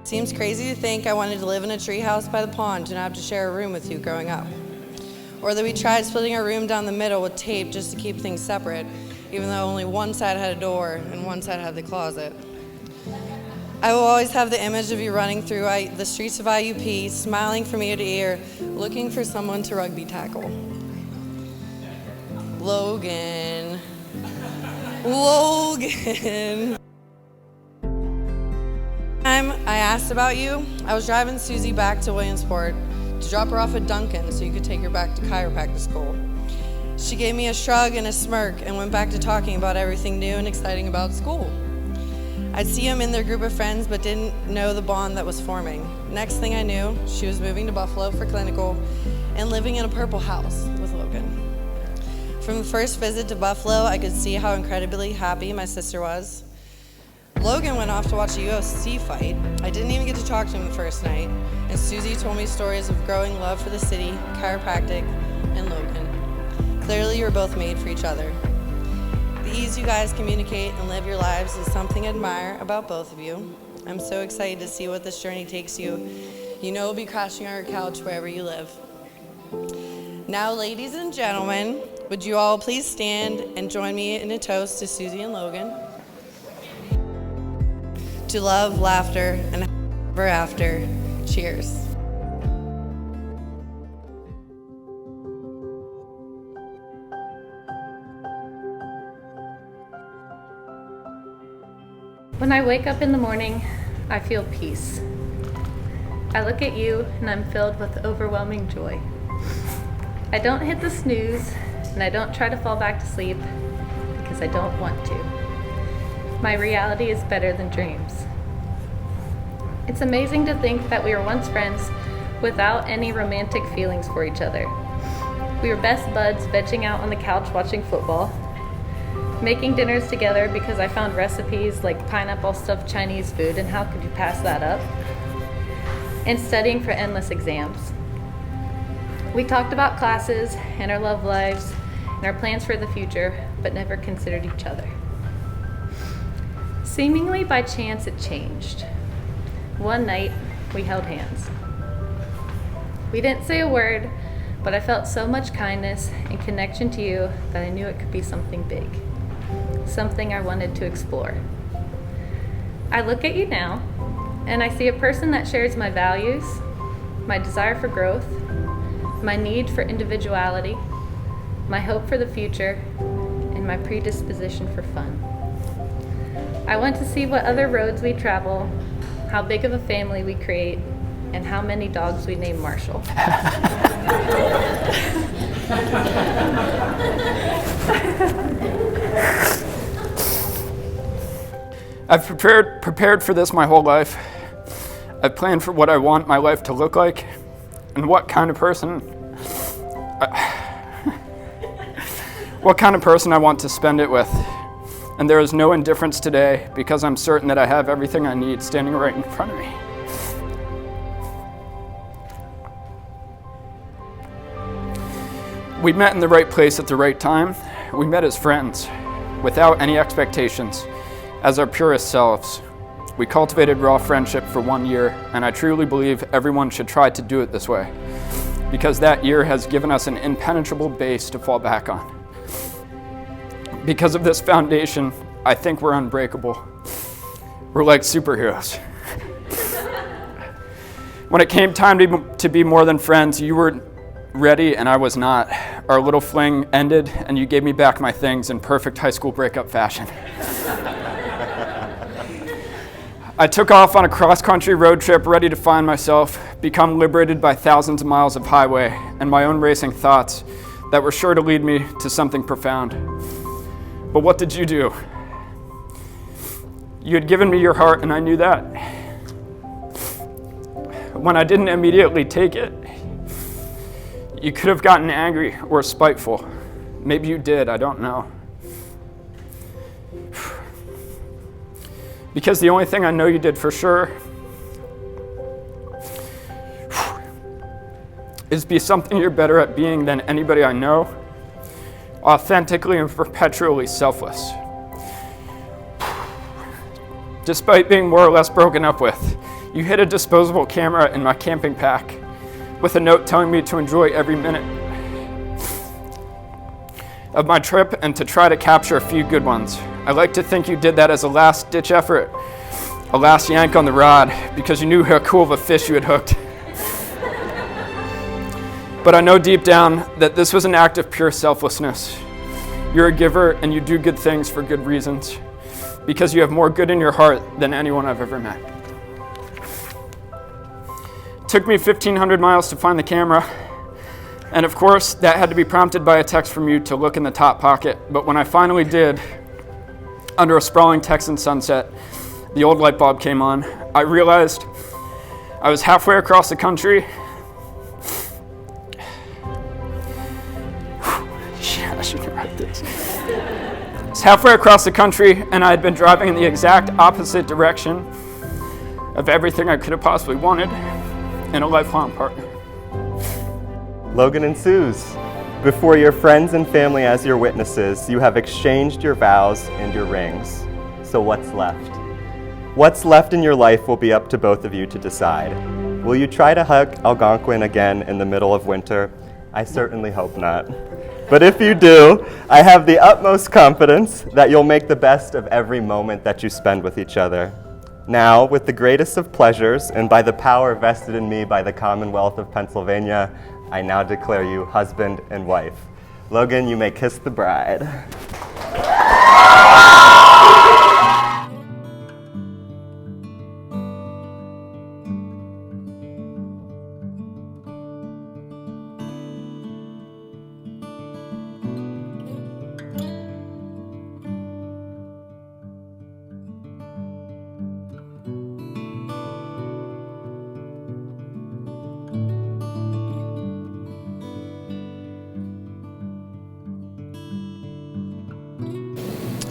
Seems crazy to think I wanted to live in a treehouse by the pond and have to share a room with you growing up. Or that we tried splitting our room down the middle with tape just to keep things separate, even though only one side had a door and one side had the closet. I will always have the image of you running through the streets of IUP, smiling from ear to ear, looking for someone to rugby tackle. Logan. Logan. I asked about you. I was driving Suzie back to Williamsport to drop her off at Duncan so you could take her back to chiropractic school. She gave me a shrug and a smirk and went back to talking about everything new and exciting about school. I'd see them in their group of friends but didn't know the bond that was forming. Next thing I knew, she was moving to Buffalo for clinical and living in a purple house with Logan. From the first visit to Buffalo, I could see how incredibly happy my sister was. Logan went off to watch a UFC fight. I didn't even get to talk to him the first night, and Suzie told me stories of growing love for the city, chiropractic, and Logan. Clearly, you were both made for each other. The ease you guys communicate and live your lives is something I admire about both of you. I'm so excited to see what this journey takes you. You know we'll be crashing on our couch wherever you live. Now, ladies and gentlemen, would you all please stand and join me in a toast to Suzie and Logan? To love, laughter, and ever after. Cheers. When I wake up in the morning, I feel peace. I look at you and I'm filled with overwhelming joy. I don't hit the snooze and I don't try to fall back to sleep because I don't want to. My reality is better than dreams. It's amazing to think that we were once friends without any romantic feelings for each other. We were best buds vegging out on the couch watching football, making dinners together because I found recipes like pineapple stuffed Chinese food, and how could you pass that up? And studying for endless exams. We talked about classes and our love lives and our plans for the future, but never considered each other. Seemingly by chance, it changed. One night, we held hands. We didn't say a word, but I felt so much kindness and connection to you that I knew it could be something big, something I wanted to explore. I look at you now, and I see a person that shares my values, my desire for growth, my need for individuality, my hope for the future, and my predisposition for fun. I want to see what other roads we travel, how big of a family we create, and how many dogs we name Marshall. I've prepared for this my whole life. I've planned for what I want my life to look like and what kind of person I want to spend it with. And there is no indifference today because I'm certain that I have everything I need standing right in front of me. We met in the right place at the right time. We met as friends, without any expectations, as our purest selves. We cultivated raw friendship for 1 year, and I truly believe everyone should try to do it this way, because that year has given us an impenetrable base to fall back on. Because of this foundation, I think we're unbreakable. We're like superheroes. When it came time to be more than friends, you were ready and I was not. Our little fling ended and you gave me back my things in perfect high school breakup fashion. I took off on a cross-country road trip ready to find myself, become liberated by thousands of miles of highway and my own racing thoughts that were sure to lead me to something profound. But what did you do? You had given me your heart, and I knew that. When I didn't immediately take it, you could have gotten angry or spiteful. Maybe you did, I don't know. Because the only thing I know you did for sure is be something you're better at being than anybody I know, authentically and perpetually selfless. Despite being more or less broken up with, you hid a disposable camera in my camping pack with a note telling me to enjoy every minute of my trip and to try to capture a few good ones. I like to think you did that as a last-ditch effort, a last yank on the rod, because you knew how cool of a fish you had hooked. But I know deep down that this was an act of pure selflessness. You're a giver and you do good things for good reasons, because you have more good in your heart than anyone I've ever met. It took me 1,500 miles to find the camera, and of course, that had to be prompted by a text from you to look in the top pocket. But when I finally did, under a sprawling Texan sunset, the old light bulb came on. I realized I was halfway across the country. I shouldn't write this. I was halfway across the country, and I had been driving in the exact opposite direction of everything I could have possibly wanted in a lifelong partner. Logan and Suze, before your friends and family as your witnesses, you have exchanged your vows and your rings. So what's left? What's left in your life will be up to both of you to decide. Will you try to hug Algonquin again in the middle of winter? I certainly hope not. But if you do, I have the utmost confidence that you'll make the best of every moment that you spend with each other. Now, with the greatest of pleasures, and by the power vested in me by the Commonwealth of Pennsylvania, I now declare you husband and wife. Logan, you may kiss the bride.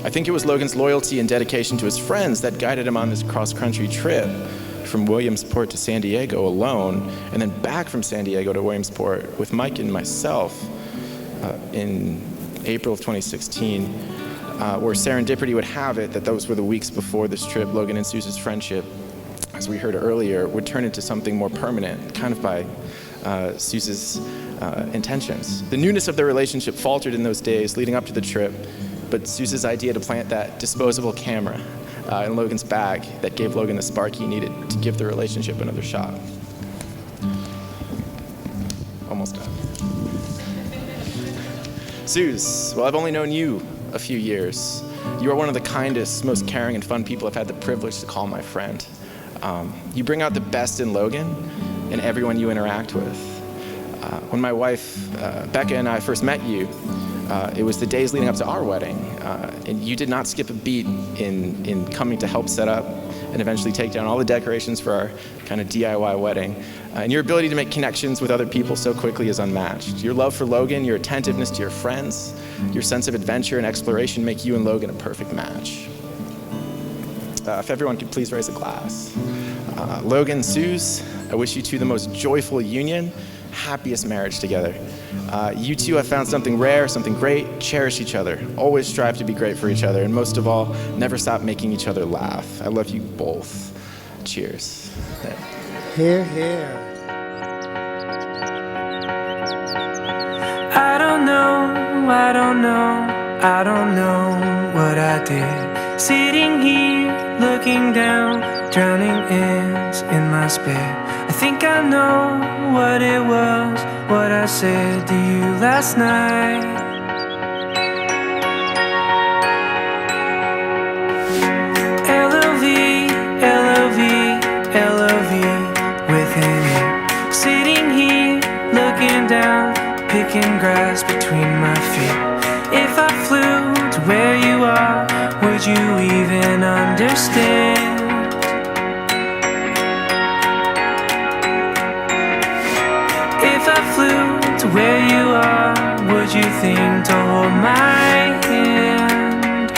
I think it was Logan's loyalty and dedication to his friends that guided him on this cross-country trip from Williamsport to San Diego alone, and then back from San Diego to Williamsport with Mike and myself in April of 2016, where serendipity would have it that those were the weeks before this trip. Logan and Susie's friendship, as we heard earlier, would turn into something more permanent, kind of by Susie's intentions. The newness of their relationship faltered in those days leading up to the trip, but Susie's idea to plant that disposable camera in Logan's bag that gave Logan the spark he needed to give the relationship another shot. Almost done. Suze, well, I've only known you a few years. You are one of the kindest, most caring and fun people I've had the privilege to call my friend. You bring out the best in Logan and everyone you interact with. When my wife, Becca, and I first met you, it was the days leading up to our wedding, and you did not skip a beat in coming to help set up and eventually take down all the decorations for our kind of DIY wedding. And your ability to make connections with other people so quickly is unmatched. Your love for Logan, your attentiveness to your friends, your sense of adventure and exploration make you and Logan a perfect match. If everyone could please raise a glass. Logan, Suze, I wish you two the most joyful union, happiest marriage together. You two have found something rare, something great. Cherish each other. Always strive to be great for each other. And most of all, never stop making each other laugh. I love you both. Cheers. Hear, hear. I don't know what I did. Sitting here, looking down, drowning ants in my spit. I think I know what it was, what I said to you last night. L-O-V, L-O-V, L-O-V within it. Sitting here, looking down, picking grass between my feet. If I flew to where you are, would you even understand? If I flew to where you are, would you think to hold my hand?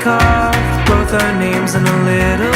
carved both our names in a little